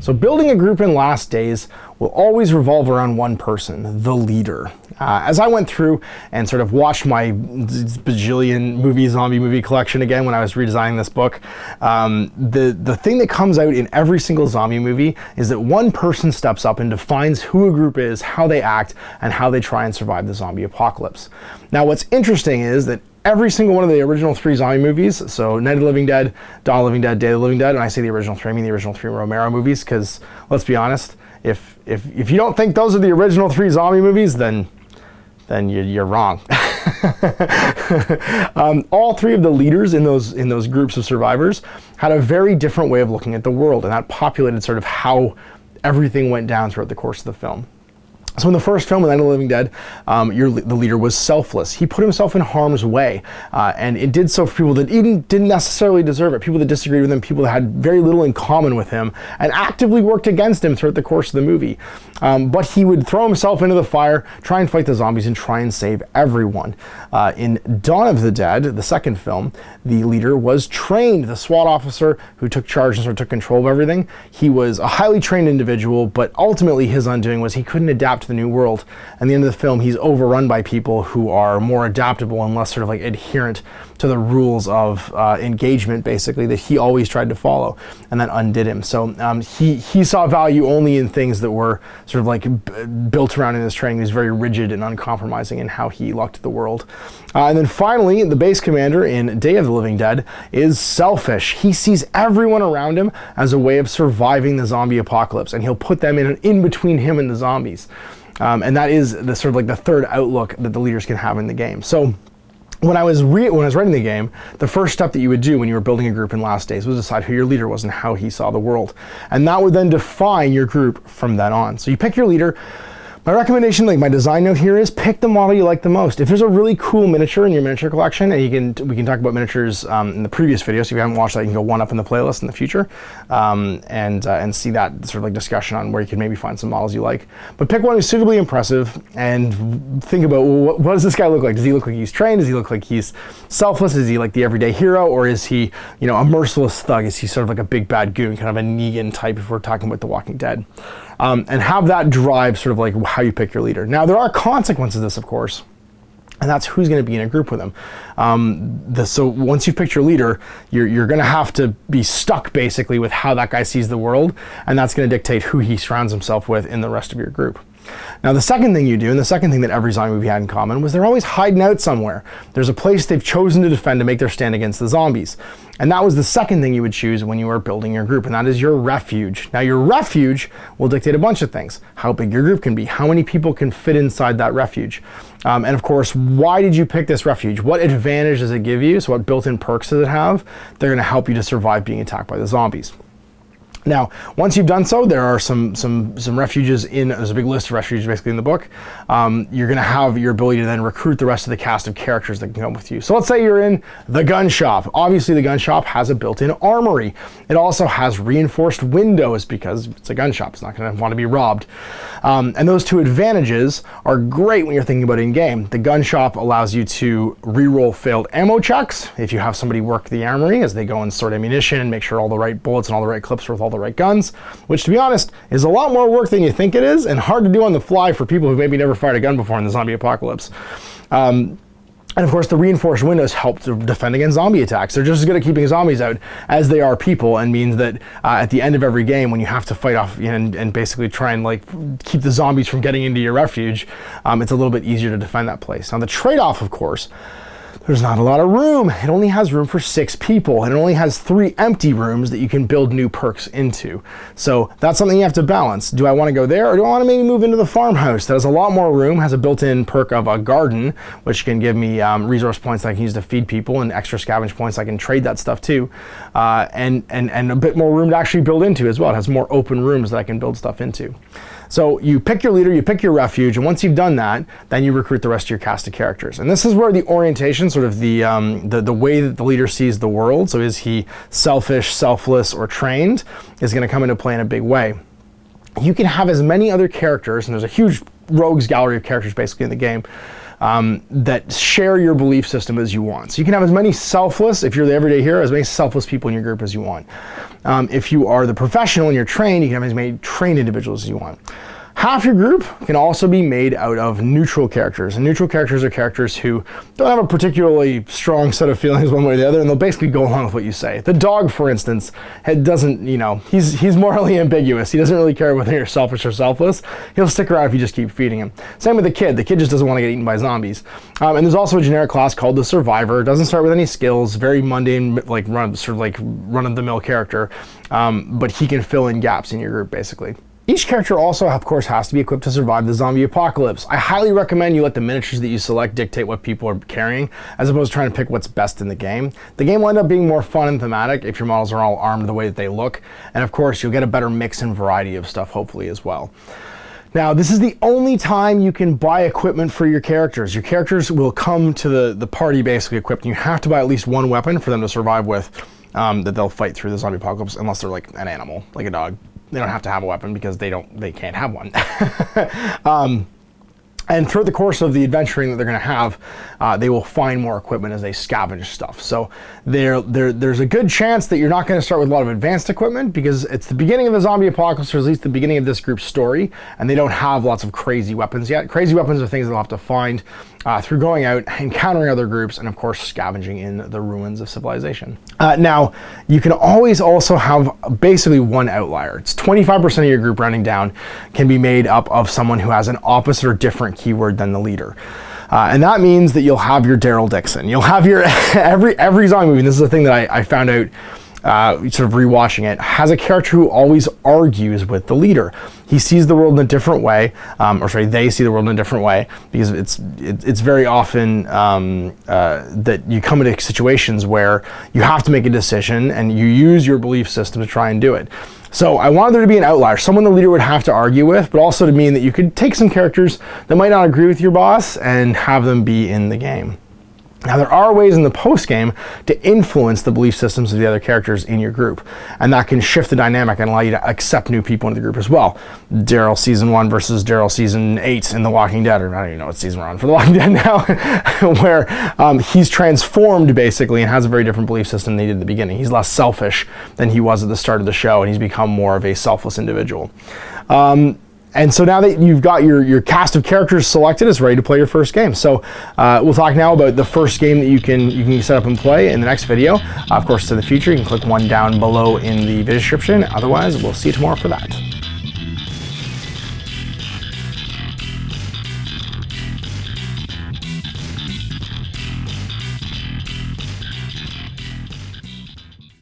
So building a group in Last Days will always revolve around one person, the leader. As I went through and sort of watched my bajillion zombie movie collection again when I was redesigning this book, the thing that comes out in every single zombie movie is that one person steps up and defines who a group is, how they act, and how they try and survive the zombie apocalypse. Now what's interesting is that every single one of the original 3 zombie movies, so Night of the Living Dead, Dawn of the Living Dead, Day of the Living Dead, and I say the original 3, I mean the original 3 Romero movies, because let's be honest, if you don't think those are the original 3 zombie movies, then you're wrong. All 3 of the leaders in those groups of survivors had a very different way of looking at the world, and that populated sort of how everything went down throughout the course of the film. So in the first film, Night of the Living Dead, the leader was selfless. He put himself in harm's way, and it did so for people that didn't necessarily deserve it, people that disagreed with him, people that had very little in common with him, and actively worked against him throughout the course of the movie. But he would throw himself into the fire, try and fight the zombies, and try and save everyone. In Dawn of the Dead, the second film, the leader was trained, the SWAT officer who took charge and sort of took control of everything. He was a highly trained individual, but ultimately his undoing was he couldn't adapt to the new world. And at the end of the film, he's overrun by people who are more adaptable and less sort of like adherent to the rules of engagement, basically, that he always tried to follow, and that undid him. So he saw value only in things that were sort of like built around in his training. He was very rigid and uncompromising in how he looked at the world. And then finally, the base commander in Day of the Living Dead is selfish. He sees everyone around him as a way of surviving the zombie apocalypse, and he'll put them in between him and the zombies. And that is the sort of like the third outlook that the leaders can have in the game. So when I was writing the game, the first step that you would do when you were building a group in Last Days was decide who your leader was and how he saw the world. And that would then define your group from then on. So you pick your leader. My recommendation, like my design note here, is pick the model you like the most. If there's a really cool miniature in your miniature collection, and we can talk about miniatures in the previous video, so if you haven't watched that, you can go one up in the playlist in the future, and see that sort of like discussion on where you can maybe find some models you like. But pick one who's suitably impressive and think about, well, what does this guy look like? Does he look like he's trained? Does he look like he's selfless? Is he like the everyday hero? Or is he, a merciless thug? Is he sort of like a big bad goon, kind of a Negan type if we're talking about The Walking Dead? And have that drive sort of like how you pick your leader. Now, there are consequences to this, of course, and that's who's going to be in a group with him. So once you've picked your leader, you're going to have to be stuck basically with how that guy sees the world, and that's going to dictate who he surrounds himself with in the rest of your group. Now, the second thing you do, and the second thing that every zombie movie had in common, was they're always hiding out somewhere. There's a place they've chosen to defend to make their stand against the zombies. And that was the second thing you would choose when you were building your group, and that is your refuge. Now, your refuge will dictate a bunch of things. How big your group can be, how many people can fit inside that refuge. And of course, why did you pick this refuge? What advantage does it give you? So what built-in perks does it have? They're gonna help you to survive being attacked by the zombies. Now, once you've done so, there are some refuges there's a big list of refuges basically in the book. You're going to have your ability to then recruit the rest of the cast of characters that can come with you. So let's say you're in the gun shop. Obviously, the gun shop has a built-in armory. It also has reinforced windows because it's a gun shop. It's not going to want to be robbed. And those two advantages are great when you're thinking about in-game. The gun shop allows you to re-roll failed ammo checks if you have somebody work the armory as they go and sort ammunition and make sure all the right bullets and all the right clips are with all the right guns, which, to be honest, is a lot more work than you think it is and hard to do on the fly for people who maybe never fired a gun before in the zombie apocalypse. And of course, the reinforced windows help to defend against zombie attacks. They're just as good at keeping zombies out as they are people, and means that at the end of every game, when you have to fight off and basically try and like keep the zombies from getting into your refuge, it's a little bit easier to defend that place. Now, the trade-off, of course, there's not a lot of room. It only has room for 6 people, and it only has 3 empty rooms that you can build new perks into. So that's something you have to balance. Do I want to go there, or do I want to maybe move into the farmhouse that has a lot more room, has a built-in perk of a garden, which can give me resource points that I can use to feed people, and extra scavenge points I can trade that stuff too, and a bit more room to actually build into as well. It has more open rooms that I can build stuff into. So you pick your leader, you pick your refuge, and once you've done that, then you recruit the rest of your cast of characters. And this is where the orientation, sort of the way that the leader sees the world, so is he selfish, selfless, or trained, is going to come into play in a big way. You can have as many other characters, and there's a huge rogues gallery of characters basically in the game, that share your belief system as you want. So you can have as many selfless, if you're the everyday hero, as many selfless people in your group as you want. If you are the professional and you're trained, you can have as many trained individuals as you want. Half your group can also be made out of neutral characters. And neutral characters are characters who don't have a particularly strong set of feelings one way or the other, and they'll basically go along with what you say. The dog, for instance, doesn't, he's morally ambiguous. He doesn't really care whether you're selfish or selfless. He'll stick around if you just keep feeding him. Same with the kid. The kid just doesn't want to get eaten by zombies. And there's also a generic class called the Survivor. It doesn't start with any skills, very mundane, run-of-the-mill character, but he can fill in gaps in your group, basically. Each character also, of course, has to be equipped to survive the zombie apocalypse. I highly recommend you let the miniatures that you select dictate what people are carrying, as opposed to trying to pick what's best in the game. The game will end up being more fun and thematic if your models are all armed the way that they look, and of course, you'll get a better mix and variety of stuff, hopefully, as well. Now, this is the only time you can buy equipment for your characters. Your characters will come to the party basically equipped, and you have to buy at least one weapon for them to survive with, that they'll fight through the zombie apocalypse, unless they're like an animal, like a dog. They don't have to have a weapon because they can't have one. And throughout the course of the adventuring that they're going to have, they will find more equipment as they scavenge stuff. So there's a good chance that you're not going to start with a lot of advanced equipment because it's the beginning of the zombie apocalypse, or at least the beginning of this group's story, and they don't have lots of crazy weapons yet. Crazy weapons are things they'll have to find through going out, encountering other groups, and of course scavenging in the ruins of civilization. Now, you can always also have basically one outlier. It's 25% of your group, rounding down, can be made up of someone who has an opposite or different keyword than the leader. And that means that you'll have your Daryl Dixon. You'll have your, every zombie movie, and this is a thing that I found out sort of rewatching it, has a character who always argues with the leader. He sees the world in a different way, they see the world in a different way, because it's very often that you come into situations where you have to make a decision and you use your belief system to try and do it. So I wanted there to be an outlier, someone the leader would have to argue with, but also to mean that you could take some characters that might not agree with your boss and have them be in the game. Now, there are ways in the post-game to influence the belief systems of the other characters in your group, and that can shift the dynamic and allow you to accept new people into the group as well. Daryl Season 1 versus Daryl Season 8 in The Walking Dead, or I don't even know what season we're on for The Walking Dead now, where he's transformed, basically, and has a very different belief system than he did at the beginning. He's less selfish than he was at the start of the show, and he's become more of a selfless individual. And so now that you've got your cast of characters selected, it's ready to play your first game. So we'll talk now about the first game that you can set up and play in the next video. Of course, to the future, you can click one down below in the video description. Otherwise, we'll see you tomorrow for that.